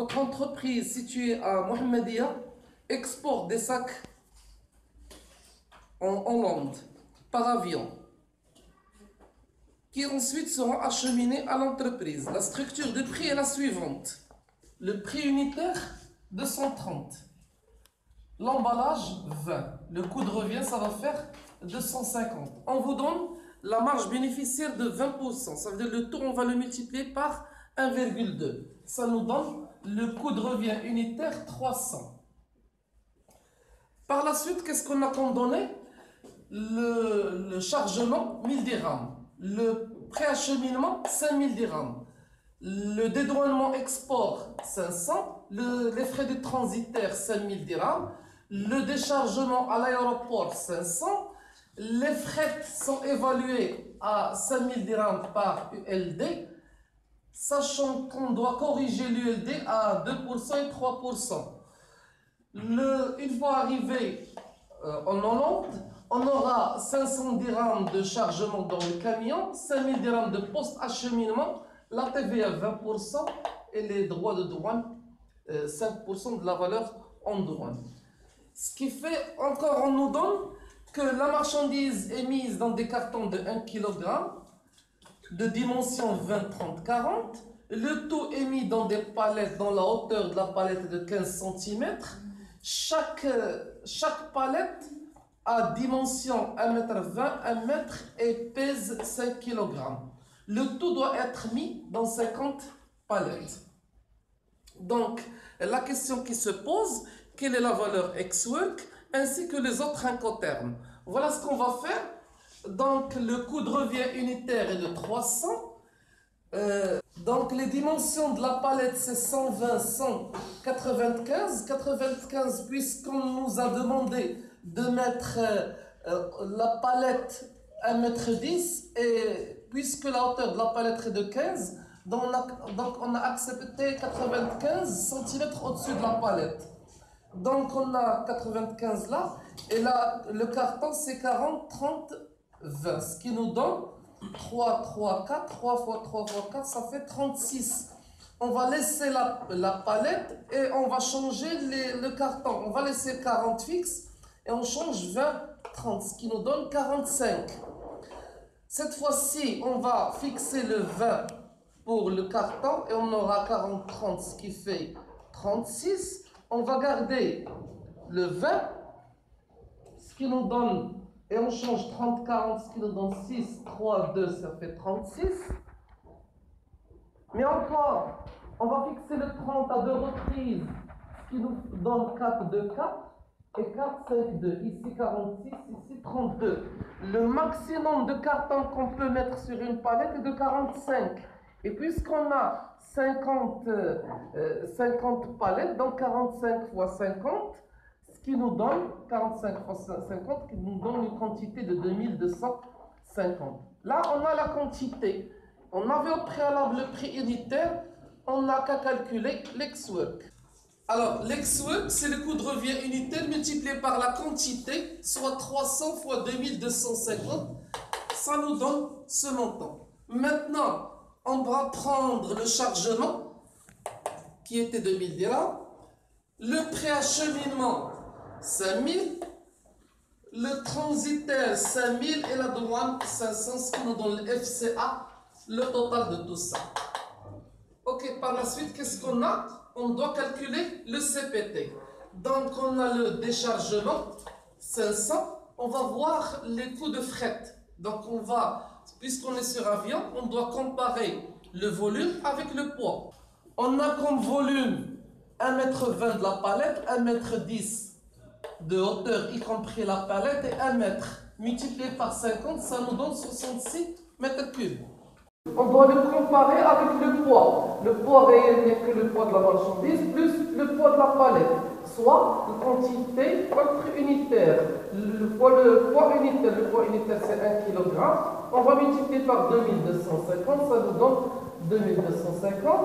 votre entreprise située à Mohammedia exporte des sacs en Hollande par avion, qui ensuite seront acheminés à l'entreprise. La structure de prix est la suivante. Le prix unitaire, 230. L'emballage, 20. Le coût de revient, ça va faire 250. On vous donne la marge bénéficiaire de 20%. Ça veut dire le taux, on va le multiplier par 1,2. Ça nous donne le coût de revient unitaire, 300. Par la suite, qu'est-ce qu'on a comme donné? Le chargement, 1000 dirhams. Le préacheminement, 5000 dirhams. Le dédouanement export, 500. Les frais de transitaire, 5000 dirhams. Le déchargement à l'aéroport, 500. Les frais sont évalués à 5000 dirhams par ULD, sachant qu'on doit corriger l'ULD à 2% et 3%. Une fois arrivé en Hollande, on aura 500 dirhams de chargement dans le camion, 5000 dirhams de post-acheminement, la TVA 20% et les droits de douane 5% de la valeur en douane. Ce qui fait encore, on nous donne que la marchandise est mise dans des cartons de 1 kg de dimension 20, 30, 40. Le tout est mis dans des palettes, dans la hauteur de la palette de 15 cm. Chaque palette a dimension 1,20 m, 1 m et pèse 5 kg. Le tout doit être mis dans 50 palettes. Donc, la question qui se pose, quelle est la valeur ex-work ainsi que les autres incoterms? Voilà ce qu'on va faire. Donc, le coût de revient unitaire est de 300. Donc, les dimensions de la palette, c'est 120, 195. 95, puisqu'on nous a demandé de mettre la palette 1,10 m et puisque la hauteur de la palette est de 15, donc on a accepté 95 cm au-dessus de la palette. Donc on a 95 là, et là le carton c'est 40, 30, 20, ce qui nous donne 3, 3, 4, 3 fois 3 fois 4, ça fait 36. On va laisser la palette et on va changer le carton. On va laisser 40 fixe et on change 20, 30, ce qui nous donne 45. Cette fois-ci, on va fixer le 20 pour le carton et on aura 40, 30, ce qui fait 36. On va garder le 20, ce qui nous donne, et on change 30, 40, ce qui nous donne 6, 3, 2, ça fait 36. Mais encore, on va fixer le 30 à deux reprises, ce qui nous donne 4, 2, 4, et 4, 5, 2. Ici 46, ici 32. Le maximum de cartons qu'on peut mettre sur une palette est de 45. Et puisqu'on a 50 palettes, donc 45 fois 50, ce qui nous donne 45 fois 50, qui nous donne une quantité de 2250. Là, on a la quantité. On avait au préalable le prix unitaire, on n'a qu'à calculer l'ex-work. Alors, l'ex-work, c'est le coût de revient unitaire multiplié par la quantité, soit 300 fois 2250. Ça nous donne ce montant. Maintenant, on va prendre le chargement, qui était 2000 dirhams, le préacheminement, 5000, le transitaire, 5000 et la douane, 500, ce qui nous donne le FCA, le total de tout ça. Ok, par la suite, qu'est-ce qu'on a? On doit calculer le CPT. Donc, on a le déchargement, 500. On va voir les coûts de fret. Donc, puisqu'on est sur avion, on doit comparer le volume avec le poids. On a comme volume 1,20 m de la palette, 1,10 m de hauteur, y compris la palette, et 1 m multiplié par 50, ça nous donne 66 mètres cubes. On doit le comparer avec le poids. Le poids réel n'est que le poids de la marchandise plus le poids de la palette, soit la quantité contre unitaire. Le poids unitaire c'est 1 kg. On va multiplier par 2250, ça nous donne 2250.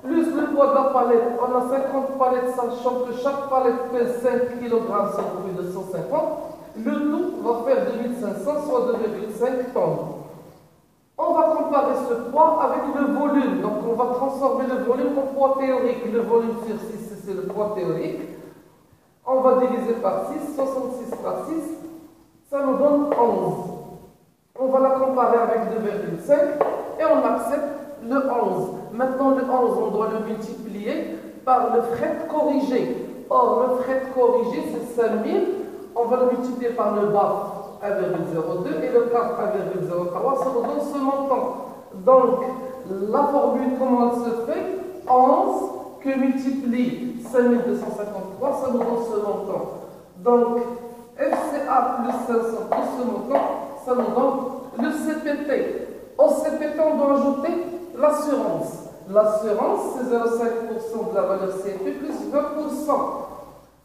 Plus le poids de la palette, on a 50 palettes, sachant que chaque palette pèse 5 kg sur 250. Le tout va faire 2500, soit 2,5 tonnes. On va comparer ce poids avec le volume. Donc on va transformer le volume en poids théorique. Le volume sur 6, c'est le poids théorique. On va diviser par 6, 66 par 6, ça nous donne 11. On va la comparer avec 2,5 et on accepte le 11. Maintenant le 11, on doit le multiplier par le fret corrigé. Or, le fret corrigé, c'est 5000. On va le multiplier par le bas, 1,02, et le 4, 1,03. Ça nous donne ce montant. Donc, la formule, comment elle se fait? 11 que multiplie 5253, ça nous donne ce montant. Donc, FCA plus 500 plus ce montant, ça nous donne le CPT. Au CPT, on doit ajouter l'assurance. L'assurance, c'est 0,5% de la valeur CP plus 20%.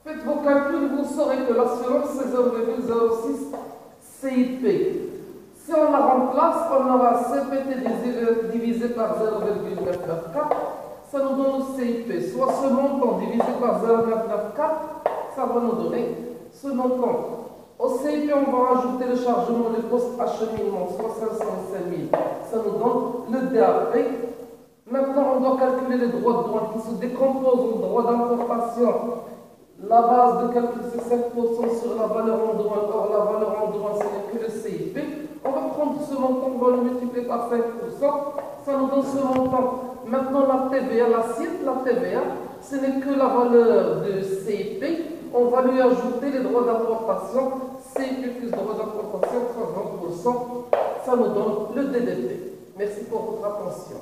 Faites vos calculs, vous saurez que l'assurance, c'est 0,06 CIP. Si on la remplace, on aura CPT divisé par 0,994, ça nous donne le CIP. Soit ce montant divisé par 0,994, ça va nous donner ce montant. Au CIP, on va rajouter le chargement de post-acheminement, soit 500 et 5000. Ça nous donne le DAP. Maintenant, on doit calculer les droits de douane qui se décomposent en droits d'importation. La base de calcul, c'est 5% sur la valeur en douane. Or, la valeur en douane, ce n'est que le CIP. On va prendre ce montant, on va le multiplier par 5%. Ça nous donne ce montant. Maintenant, la TVA, l'assiette, la TVA, ce n'est que la valeur de CIP. On va lui ajouter les droits d'importation. CIP plus droits d'importation, 30%. Ça nous donne le DDT. Merci pour votre attention.